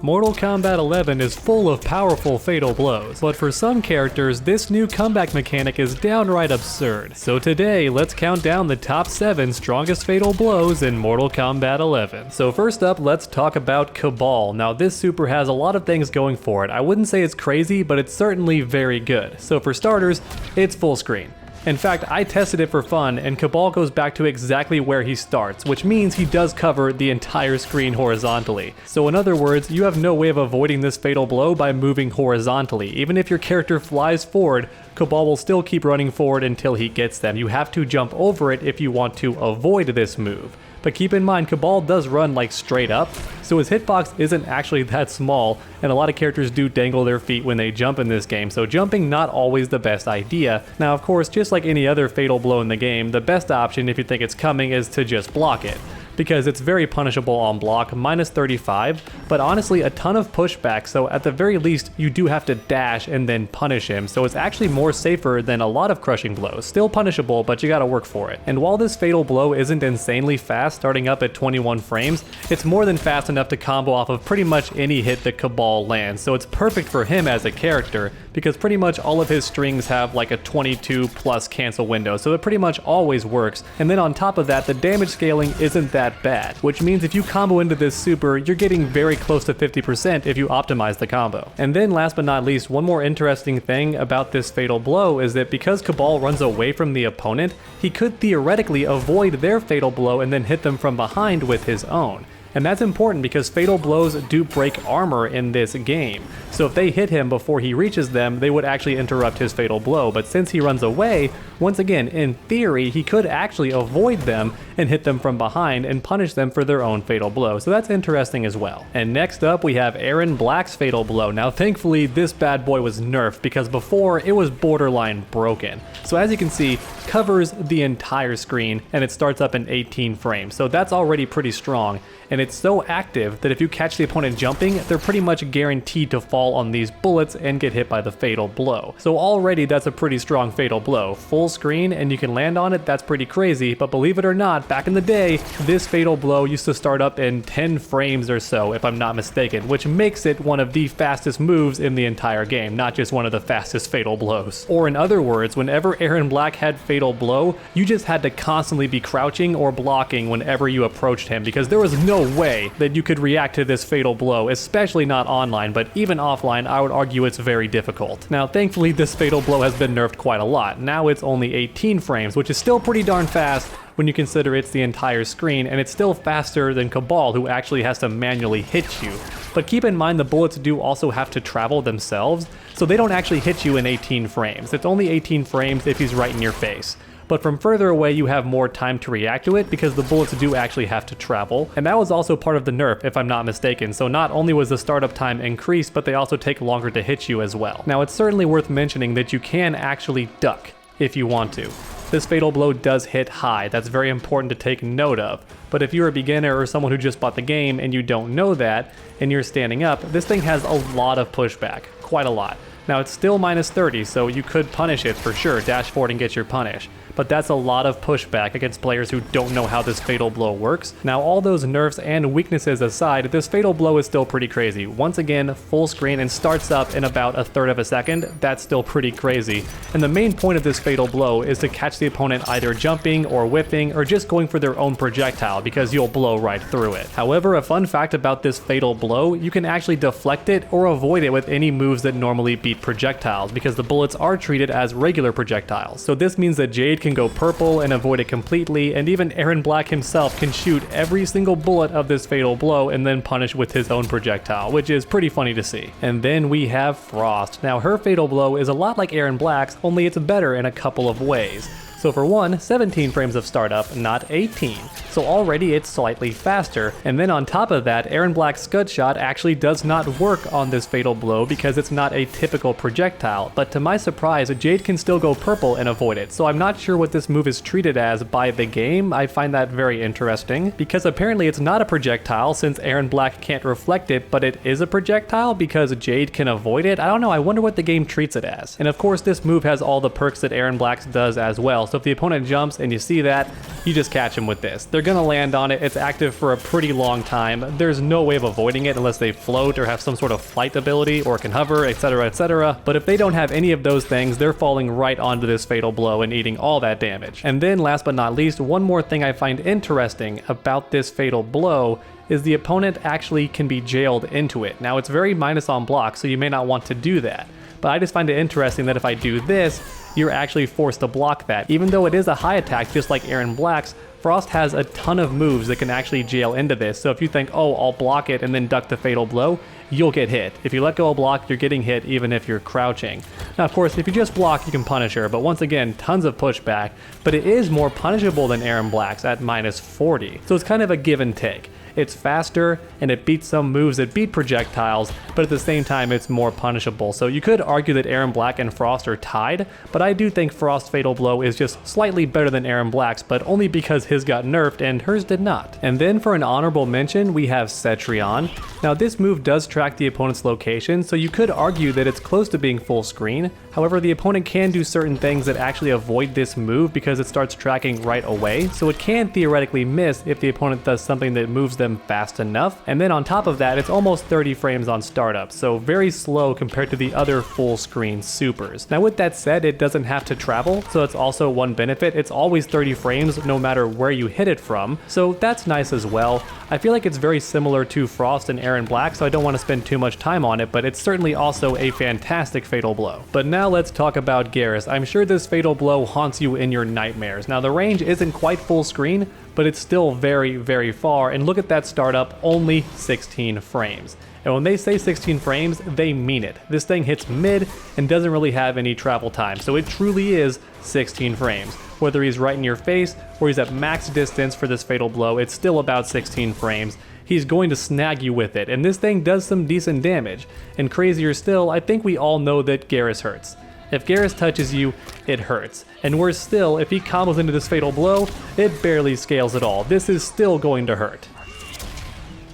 Mortal Kombat 11 is full of powerful fatal blows, but for some characters, this new comeback mechanic is downright absurd. So today, let's count down the top 7 strongest fatal blows in Mortal Kombat 11. So first up, let's talk about Kabal. Now this super has a lot of things going for it. I wouldn't say it's crazy, but it's certainly very good. So for starters, it's full screen. In fact, I tested it for fun, and Kabal goes back to exactly where he starts, which means he does cover the entire screen horizontally. So in other words, you have no way of avoiding this fatal blow by moving horizontally. Even if your character flies forward, Kabal will still keep running forward until he gets them. You have to jump over it if you want to avoid this move. But keep in mind, Kabal does run like straight up, so his hitbox isn't actually that small, and a lot of characters do dangle their feet when they jump in this game, so jumping not always the best idea. Now of course, just like any other fatal blow in the game, the best option if you think it's coming is to just block it, because it's very punishable on block, minus 35, but honestly a ton of pushback, so at the very least you do have to dash and then punish him, so it's actually more safer than a lot of crushing blows. Still punishable, but you gotta work for it. And while this fatal blow isn't insanely fast, starting up at 21 frames, it's more than fast enough to combo off of pretty much any hit that Kabal lands, so it's perfect for him as a character, because pretty much all of his strings have like a 22 plus cancel window, so it pretty much always works. And then on top of that, the damage scaling isn't that bad, which means if you combo into this super, you're getting very close to 50% if you optimize the combo. And then last but not least, one more interesting thing about this fatal blow is that because Kabal runs away from the opponent, he could theoretically avoid their fatal blow and then hit them from behind with his own. And that's important because fatal blows do break armor in this game. So if they hit him before he reaches them, they would actually interrupt his fatal blow. But since he runs away, once again, in theory, he could actually avoid them and hit them from behind and punish them for their own fatal blow. So that's interesting as well. And next up, we have Erron Black's fatal blow. Now thankfully, this bad boy was nerfed because before it was borderline broken. So as you can see, covers the entire screen and it starts up in 18 frames. So that's already pretty strong. And it's so active that if you catch the opponent jumping, they're pretty much guaranteed to fall on these bullets and get hit by the fatal blow. So already that's a pretty strong fatal blow. Full screen and you can land on it, that's pretty crazy, but believe it or not, back in the day, this fatal blow used to start up in 10 frames or so, if I'm not mistaken, which makes it one of the fastest moves in the entire game, not just one of the fastest fatal blows. Or in other words, whenever Erron Black had fatal blow, you just had to constantly be crouching or blocking whenever you approached him, because there was no way that you could react to this fatal blow, especially not online, but even offline, I would argue it's very difficult. Now, thankfully, this fatal blow has been nerfed quite a lot. Now it's only 18 frames, which is still pretty darn fast when you consider it's the entire screen, and it's still faster than Kabal, who actually has to manually hit you. But keep in mind the bullets do also have to travel themselves, so they don't actually hit you in 18 frames. It's only 18 frames if he's right in your face. But from further away you have more time to react to it because the bullets do actually have to travel. And that was also part of the nerf, if I'm not mistaken. So not only was the startup time increased, but they also take longer to hit you as well. Now it's certainly worth mentioning that you can actually duck if you want to. This fatal blow does hit high, that's very important to take note of. But if you're a beginner or someone who just bought the game and you don't know that, and you're standing up, this thing has a lot of pushback, quite a lot. Now it's still minus 30, so you could punish it for sure, dash forward and get your punish. But that's a lot of pushback against players who don't know how this fatal blow works. Now all those nerfs and weaknesses aside, this fatal blow is still pretty crazy. Once again, full screen and starts up in about 1/3 of a second, that's still pretty crazy. And the main point of this fatal blow is to catch the opponent either jumping or whipping or just going for their own projectile because you'll blow right through it. However, a fun fact about this fatal blow, you can actually deflect it or avoid it with any moves that normally beat projectiles because the bullets are treated as regular projectiles. So this means that Jade can go purple and avoid it completely, and even Erron Black himself can shoot every single bullet of this fatal blow and then punish with his own projectile, which is pretty funny to see. And then we have Frost. Now her fatal blow is a lot like Erron Black's, only it's better in a couple of ways. So for one, 17 frames of startup, not 18. So already it's slightly faster. And then on top of that, Erron Black's Scud Shot actually does not work on this fatal blow because it's not a typical projectile. But to my surprise, Jade can still go purple and avoid it. So I'm not sure what this move is treated as by the game. I find that very interesting because apparently it's not a projectile since Erron Black can't reflect it, but it is a projectile because Jade can avoid it. I don't know, I wonder what the game treats it as. And of course this move has all the perks that Erron Black's does as well. So So if the opponent jumps and you see that, you just catch him with this. They're gonna land on it. It's active for a pretty long time. There's no way of avoiding it unless they float or have some sort of flight ability or can hover, etc, etc. But if they don't have any of those things, they're falling right onto this fatal blow and eating all that damage. And then last but not least, one more thing I find interesting about this fatal blow is the opponent actually can be jailed into it. Now it's very minus on block, so you may not want to do that. But I just find it interesting that if I do this, you're actually forced to block that. Even though it is a high attack just like Aaron Black's, Frost has a ton of moves that can actually jail into this. So if you think, oh, I'll block it and then duck the fatal blow, you'll get hit. If you let go of block, you're getting hit even if you're crouching. Now, of course, if you just block, you can punish her, but once again, tons of pushback, but it is more punishable than Aaron Black's at minus 40. So it's kind of a give and take. It's faster and it beats some moves that beat projectiles, but at the same time it's more punishable. So you could argue that Aaron Black and Frost are tied, but I do think Frost's Fatal Blow is just slightly better than Aaron Black's, but only because his got nerfed and hers did not. And then for an honorable mention, we have Cetrion. Now this move does track the opponent's location, so you could argue that it's close to being full screen. However, the opponent can do certain things that actually avoid this move because it starts tracking right away, so it can theoretically miss if the opponent does something that moves them fast enough. And then on top of that, it's almost 30 frames on startup, so very slow compared to the other full screen supers. Now with that said, it doesn't have to travel, so it's also one benefit. It's always 30 frames no matter where you hit it from, so that's nice as well. I feel like it's very similar to Frost and Aaron Black, so I don't want to spend too much time on it, but it's certainly also a fantastic Fatal Blow. But now let's talk about Garrus. I'm sure this Fatal Blow haunts you in your nightmares. Now the range isn't quite full screen, but it's still very, very far, and look at that startup, only 16 frames. And when they say 16 frames, they mean it. This thing hits mid and doesn't really have any travel time, so it truly is 16 frames. Whether he's right in your face or he's at max distance for this Fatal Blow, it's still about 16 frames. He's going to snag you with it, and this thing does some decent damage. And crazier still, I think we all know that Garrus hurts. If Garrus touches you, it hurts. And worse still, if he combos into this Fatal Blow, it barely scales at all. This is still going to hurt.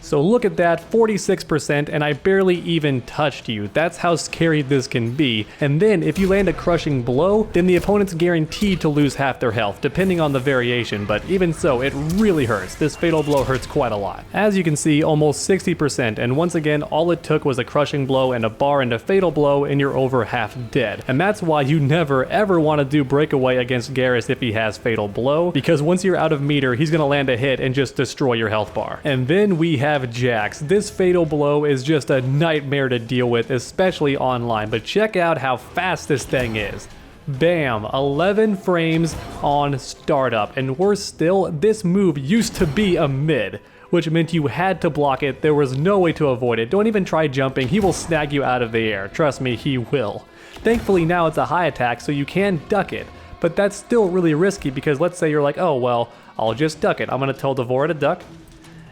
So look at that, 46%, and I barely even touched you. That's how scary this can be. And then if you land a crushing blow, then the opponent's guaranteed to lose half their health, depending on the variation, but even so, it really hurts. This Fatal Blow hurts quite a lot. As you can see, almost 60%, and once again, all it took was a crushing blow and a bar and a Fatal Blow, and you're over half dead. And that's why you never ever want to do breakaway against Garrus if he has Fatal Blow, because once you're out of meter, he's gonna land a hit and just destroy your health bar. And then we have Jax. This Fatal Blow is just a nightmare to deal with, especially online, but check out how fast this thing is. Bam, 11 frames on startup, and worse still, this move used to be a mid, which meant you had to block it. There was no way to avoid it. Don't even try jumping, he will snag you out of the air. Trust me, he will. Thankfully now it's a high attack, so you can duck it, but that's still really risky because let's say you're like, oh well, I'll just duck it. I'm gonna tell Devora to duck,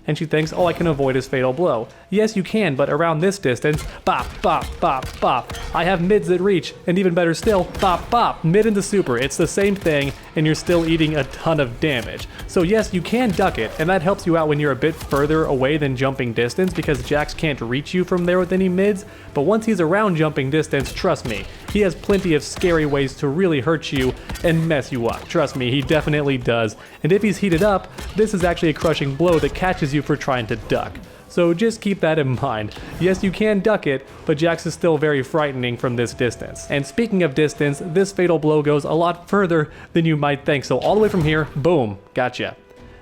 and she thinks, oh, I can avoid his Fatal Blow. Yes, you can, but around this distance, bop, bop, bop, bop. I have mids that reach, and even better still, bop, bop, mid into super. It's the same thing, and you're still eating a ton of damage. So yes, you can duck it, and that helps you out when you're a bit further away than jumping distance, because Jax can't reach you from there with any mids, but once he's around jumping distance, trust me, he has plenty of scary ways to really hurt you and mess you up. Trust me, he definitely does. And if he's heated up, this is actually a crushing blow that catches you for trying to duck. So just keep that in mind. Yes, you can duck it, but Jax is still very frightening from this distance. And speaking of distance, this Fatal Blow goes a lot further than you might think. So all the way from here, boom, gotcha.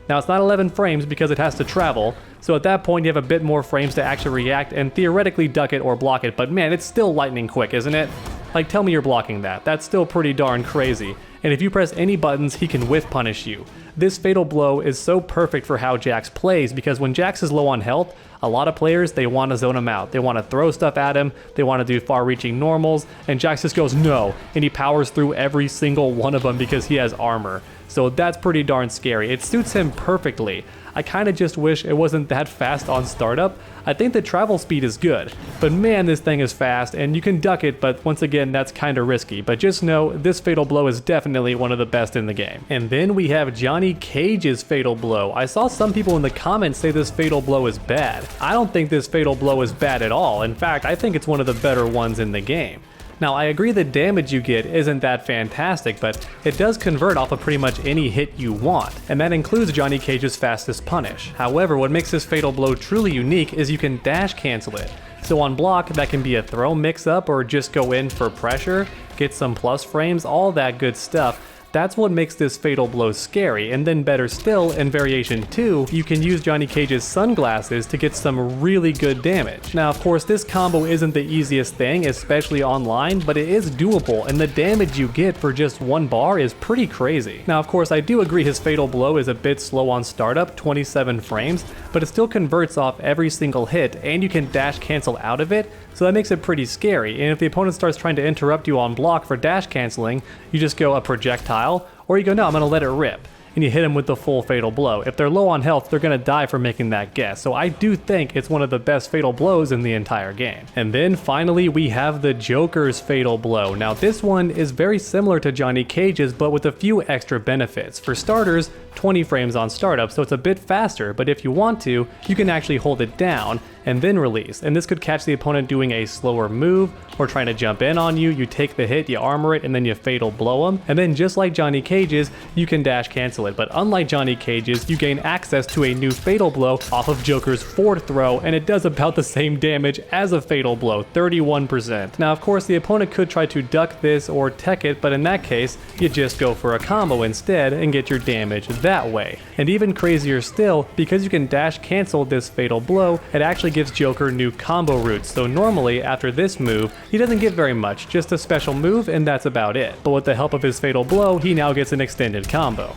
Now it's not 11 frames because it has to travel, so at that point you have a bit more frames to actually react and theoretically duck it or block it, but man, it's still lightning quick, isn't it? Like, tell me you're blocking that. That's still pretty darn crazy. And if you press any buttons, he can whiff punish you. This Fatal Blow is so perfect for how Jax plays, because when Jax is low on health, a lot of players, they want to zone him out. They want to throw stuff at him, they want to do far-reaching normals, and Jax just goes no, and he powers through every single one of them because he has armor. So that's pretty darn scary. It suits him perfectly. I kind of just wish it wasn't that fast on startup. I think the travel speed is good, but man, this thing is fast, and you can duck it, but once again, that's kind of risky. But just know, this Fatal Blow is definitely one of the best in the game. And then we have Johnny Cage's Fatal Blow. I saw some people in the comments say this Fatal Blow is bad. I don't think this Fatal Blow is bad at all. In fact, I think it's one of the better ones in the game. Now I agree the damage you get isn't that fantastic, but it does convert off of pretty much any hit you want, and that includes Johnny Cage's fastest punish. However, what makes this fatal blow truly unique is you can dash cancel it. So on block, that can be a throw mix-up or just go in for pressure, get some plus frames, all that good stuff. That's what makes this fatal blow scary, and then better still, in variation 2, you can use Johnny Cage's sunglasses to get some really good damage. Now of course this combo isn't the easiest thing, especially online, but it is doable, and the damage you get for just one bar is pretty crazy. Now of course I do agree his fatal blow is a bit slow on startup, 27 frames, but it still converts off every single hit, and you can dash cancel out of it, so that makes it pretty scary, and if the opponent starts trying to interrupt you on block for dash canceling, you just go a projectile, or you go, no, I'm gonna let it rip, and you hit them with the full fatal blow. If they're low on health, they're gonna die for making that guess, so I do think it's one of the best fatal blows in the entire game. And then finally we have the Joker's fatal blow. Now this one is very similar to Johnny Cage's, but with a few extra benefits. For starters, 20 frames on startup, so it's a bit faster, but if you want to, you can actually hold it down and then release, and this could catch the opponent doing a slower move or trying to jump in on you. You take the hit, you armor it, and then you fatal blow them, and then just like Johnny Cage's, you can dash cancel it, but unlike Johnny Cage's, you gain access to a new fatal blow off of Joker's forward throw, and it does about the same damage as a fatal blow, 31%. Now of course the opponent could try to duck this or tech it, but in that case, you just go for a combo instead and get your damage that way. And even crazier still, because you can dash cancel this fatal blow, it actually gives Joker new combo routes, so normally after this move, he doesn't get very much, just a special move and that's about it. But with the help of his fatal blow, he now gets an extended combo.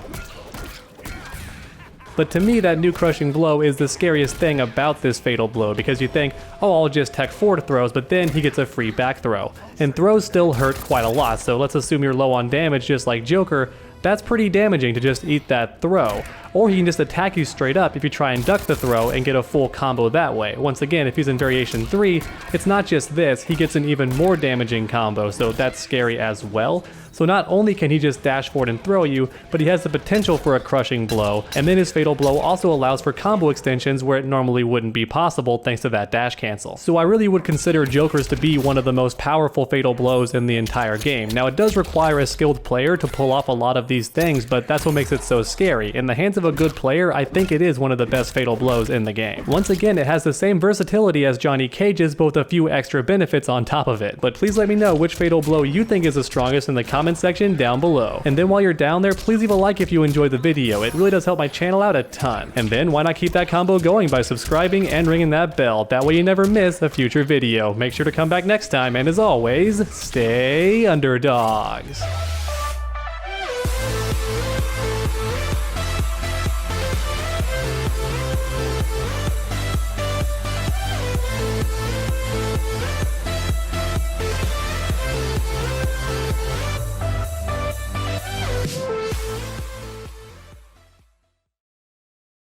But to me, that new crushing blow is the scariest thing about this fatal blow, because you think, oh, I'll just tech forward throws, but then he gets a free back throw. And throws still hurt quite a lot, so let's assume you're low on damage just like Joker. That's pretty damaging to just eat that throw. Or he can just attack you straight up if you try and duck the throw and get a full combo that way. Once again, if he's in variation 3, it's not just this, he gets an even more damaging combo, so that's scary as well. So not only can he just dash forward and throw you, but he has the potential for a crushing blow, and then his fatal blow also allows for combo extensions where it normally wouldn't be possible thanks to that dash cancel. So I really would consider Joker's to be one of the most powerful fatal blows in the entire game. Now it does require a skilled player to pull off a lot of these things, but that's what makes it so scary. In the hands of a good player, I think it is one of the best fatal blows in the game. Once again, it has the same versatility as Johnny Cage's, but with a few extra benefits on top of it. But please let me know which fatal blow you think is the strongest in the comment section down below. And then while you're down there, please leave a like if you enjoyed the video. It really does help my channel out a ton. And then why not keep that combo going by subscribing and ringing that bell. That way you never miss a future video. Make sure to come back next time, and as always, stay underdogs.